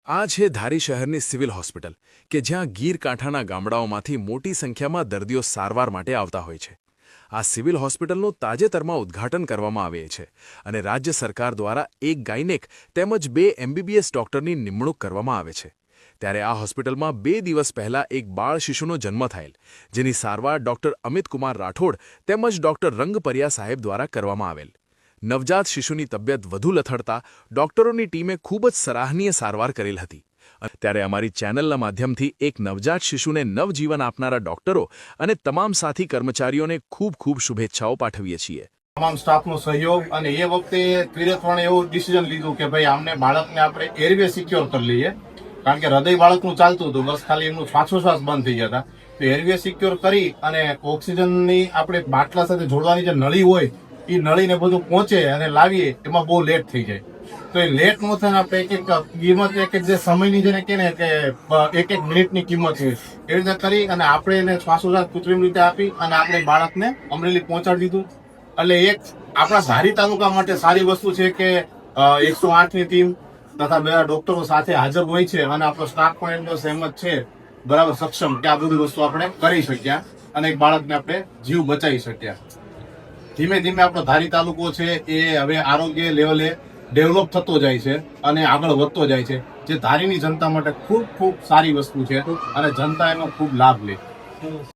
આ છે ધારી શહેરની સિવિલ હોસ્પિટલ કે જ્યાં ગીર કાંઠાના ગામડાઓમાંથી મોટી સંખ્યામાં દર્દીઓ સારવાર માટે આવતા હોય છે. આ સિવિલ હોસ્પિટલનું તાજેતરમાં ઉદ્ઘાટન કરવામાં આવે છે અને રાજ્ય સરકાર દ્વારા એક ગાયનેક તેમજ 2 MBBS ડોક્ટરની નિમણૂક કરવામાં આવે છે. ત્યારે આ હોસ્પિટલમાં 2 દિવસ પહેલા એક બાળ શિશુનો જન્મ થયેલ, જેની સારવાર ડોક્ટર અમિત કુમાર રાઠોડ તેમજ ડોક્ટર રંગપરિયા સાહેબ દ્વારા કરવામાં આવેલ. નવજાત શિશુની તબિયત વધુ લથડતા ડોક્ટરોની ટીમે ખૂબ જ સરાહનીય સારવાર કરેલ હતી. ત્યારે અમારી ચેનલના માધ્યમથી એક નવજાત શિશુને નવજીવન આપનારા ડોક્ટરો અને તમામ સાથી કર્મચારીઓને ખૂબ ખૂબ શુભેચ્છાઓ પાઠવીએ છીએ. તમામ સ્ટાફનો સહયોગ અને એ વખતે ત્રિરથવાણે એવું ડિસિઝન લીધું કે ભાઈ આમને બાળકને આપણે એરવે સિક્યોર કરી લઈએ, કારણ કે હૃદય બાળકનું ચાલતું હતું, બસ ખાલી એમનું શ્વાસોશ્વાસ બંધ થઈ ગયા હતા. તો એરવે સિક્યોર કરી અને ઓક્સિજનની આપણે બાટલા સાથે જોડવાની જે નળી હોય એ નળીને બધું પહોંચે અને લાવીએ એમાં બહુ લેટ થઈ જાય. તો એ લેટ ન થાય આપણે એક કિંમત એક જે સમયની જેને કહે ને કે એક મિનિટની કિંમત છે એવી રીતે કરી અને આપણે એને શ્વાસોશ્વાસ કૃત્રિમ રીતે આપી અને આપણે બાળકને અમરેલી પહોંચાડી દીધું. એટલે એક આપણા ધારી તાલુકા માટે સારી વસ્તુ છે કે 108ની ટીમ તથા 2 ડોક્ટરો સાથે હાજર હોય છે અને આપણો સ્ટાફ પણ એટલો સહેમત છે, બરાબર સક્ષમ કે આ બધી વસ્તુ આપણે કરી શક્યા અને એક બાળકને આપણે જીવ બચાવી શક્યા. ધીમે ધીમે આપણો ધારી તાલુકો છે એ હવે આરોગ્ય લેવલે ડેવલપ થતો જાય છે અને આગળ વધતો જાય છે, જે ધારીની જનતા માટે ખૂબ ખૂબ સારી વસ્તુ છે અને જનતા એનો ખૂબ લાભ લે.